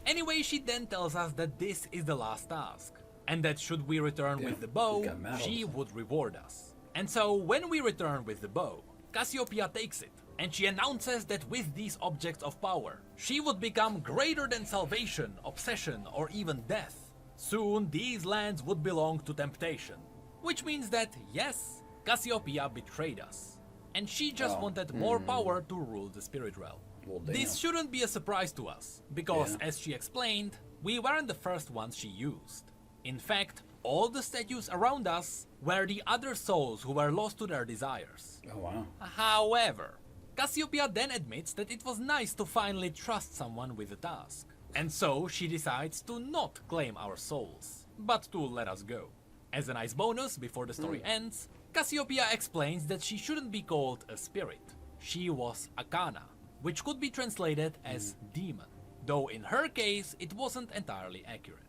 Anyway, she then tells us that this is the last task, and that should we return with the bow, she would reward us. And so, when we return with the bow, Cassiopeia takes it, and she announces that with these objects of power, she would become greater than salvation, obsession, or even death. Soon, these lands would belong to temptation. Which means that, yes, Cassiopeia betrayed us, and she just wanted more power to rule the spirit realm. Well, This shouldn't be a surprise to us, because as she explained, we weren't the first ones she used. In fact, all the statues around us were the other souls who were lost to their desires. Oh, wow. However, Cassiopeia then admits that it was nice to finally trust someone with a task, and so she decides to not claim our souls, but to let us go. As a nice bonus before the story ends, Cassiopeia explains that she shouldn't be called a spirit. She was Akana, which could be translated as demon, though in her case it wasn't entirely accurate.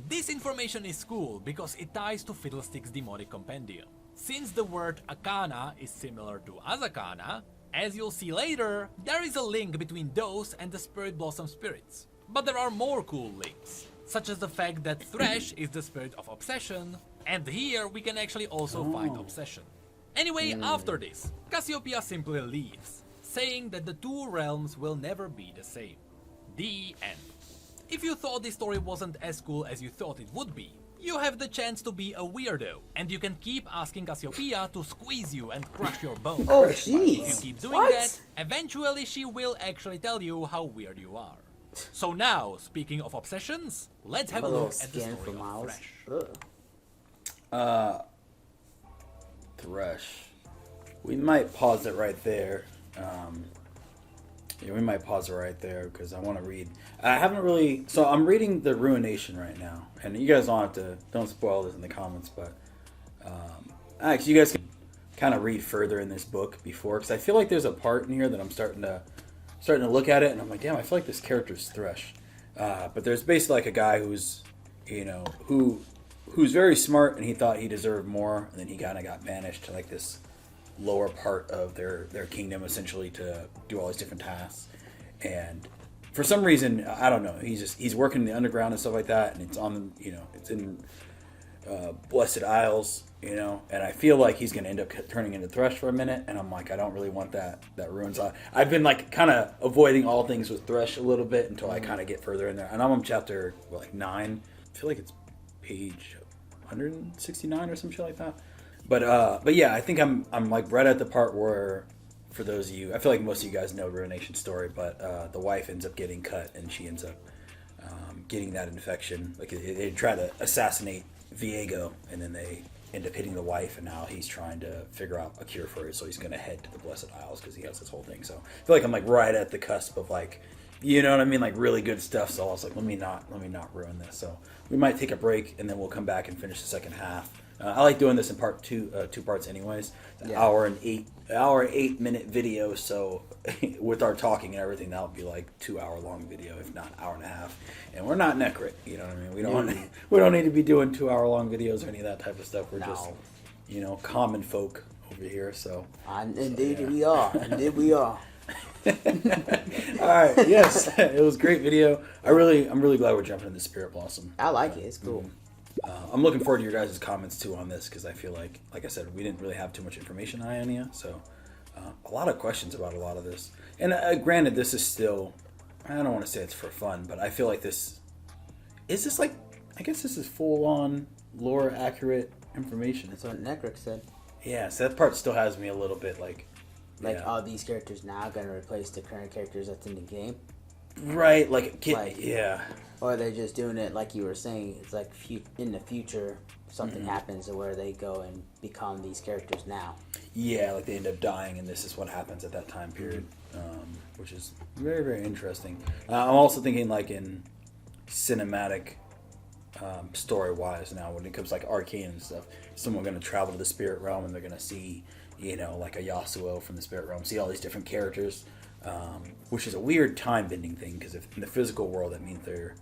This information is cool because it ties to Fiddlestick's demonic compendium. Since the word Akana is similar to Azakana, as you'll see later, there is a link between those and the Spirit Blossom spirits. But there are more cool links, such as the fact that Thresh is the spirit of obsession, and here we can actually also find obsession. Anyway, after this, Cassiopeia simply leaves, saying that the 2 realms will never be the same. The end. If you thought this story wasn't as cool as you thought it would be, you have the chance to be a weirdo, and you can keep asking Cassiopeia to squeeze you and crush your bones. Oh, If you jeez. keep doing What? that, eventually she will actually tell you how weird you are. So now, speaking of obsessions, let's have a little look at the skin story for of Miles. Thresh. Ugh. Thresh. We might pause it right there. Yeah, we might pause it right there because I want to read. I haven't really. So I'm reading the Ruination right now, and you guys don't spoil this in the comments, but actually, you guys can kind of read further in this book before, because I feel like there's a part in here that I'm starting to look at it, and I'm like, damn, I feel like this character's Thresh. But there's basically like a guy who's very smart, and he thought he deserved more, and then he kind of got banished to like this lower part of their kingdom, essentially, to do all these different tasks. And for some reason, I don't know, he's working in the underground and stuff like that, and it's on, it's in Blessed Isles, and I feel like he's going to end up turning into Thresh for a minute, and I'm like, I don't really want that ruins. I've been like kind of avoiding all things with Thresh a little bit until I kind of get further in there, and I'm on chapter 9. I feel like it's page 169 or some shit like that. But yeah, I think I'm like right at the part where, for those of you, I feel like most of you guys know Ruination Story, but the wife ends up getting cut, and she ends up getting that infection. Like they try to assassinate Viego, and then they end up hitting the wife, and now he's trying to figure out a cure for it. So he's going to head to the Blessed Isles because he has this whole thing. So I feel like I'm like right at the cusp of like, you know what I mean, like really good stuff. So I was like, let me not ruin this. So we might take a break, and then we'll come back and finish the second half. I like doing this in two parts, anyways. Hour and 8 minute video. So with our talking and everything, that'll be like 2 hour long video, if not hour and a half. And we're not Necrit, you know what I mean? We don't need to be doing 2 hour long videos or any of that type of stuff. We're just, common folk over here. So indeed we are. Indeed we are. All right. Yes, it was a great video. I'm really glad we're jumping into Spirit Blossom. I like it. It's cool. I'm looking forward to your guys' comments too on this, because I feel like I said, we didn't really have too much information on Ionia, so A lot of questions about a lot of this. And granted, this is still, I don't want to say it's for fun, but I feel like this like, I guess this is full on lore accurate information. That's what Necroc said. Yeah, so that part still has me a little bit like yeah. All these characters now going to replace the current characters that's in the game. Right, like yeah. Or they're just doing it like you were saying. It's like in the future, something happens where they go and become these characters now. Yeah, like they end up dying, and this is what happens at that time period, which is very, very interesting. I'm also thinking like in cinematic story-wise now, when it comes like arcane and stuff, someone going to travel to the spirit realm and they're going to see, like a Yasuo from the spirit realm, see all these different characters, which is a weird time-bending thing, because if in the physical world, that means they're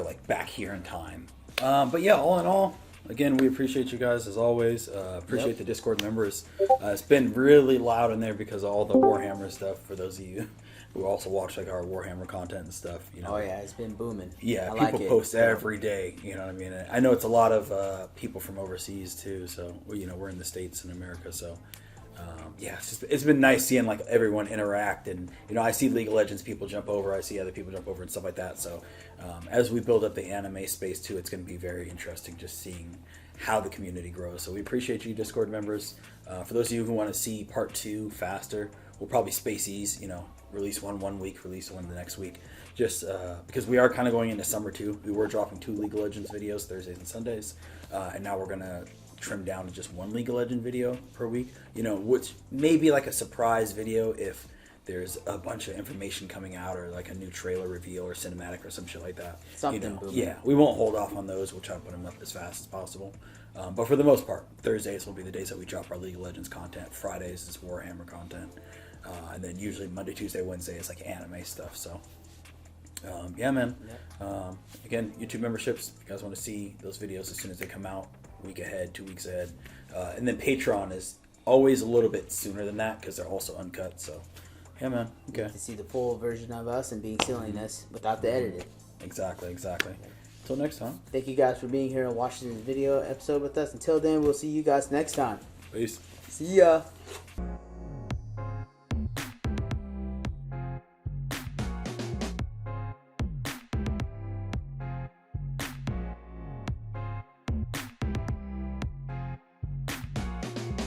like back here in time. But yeah, all in all, again, we appreciate you guys as always. Appreciate the Discord members. It's been really loud in there because of all the Warhammer stuff. For those of you who also watch like our Warhammer content and stuff, Oh yeah, it's been booming. Yeah, I people like post every day. You know what I mean? I know it's a lot of people from overseas too. So we're in the States and America. So yeah, it's been nice seeing like everyone interact, and I see League of Legends people jump over, I see other people jump over and stuff like that. So as we build up the anime space too, it's going to be very interesting just seeing how the community grows. So we appreciate you, Discord members. For those of you who want to see part 2 faster, we'll probably space these. Release one week, release one the next week, just because we are kind of going into summer too. We were dropping 2 League of Legends videos Thursdays and Sundays, and now we're gonna trim down to just 1 League of Legends video per week, which may be like a surprise video if there's a bunch of information coming out, or like a new trailer reveal or cinematic or some shit like that. Something booming. Yeah, we won't hold off on those. We'll try to put them up as fast as possible. But for the most part, Thursdays will be the days that we drop our League of Legends content. Fridays is Warhammer content. And then usually Monday, Tuesday, Wednesday is like anime stuff. So, yeah, man. Again, YouTube memberships, if you guys want to see those videos as soon as they come out, week ahead, 2 weeks ahead. And then Patreon is always a little bit sooner than that because they're also uncut. So, yeah, man. Okay. To see the full version of us and being silliness without the editing. Exactly. Until next time. Thank you guys for being here and watching this video episode with us. Until then, we'll see you guys next time. Peace. See ya.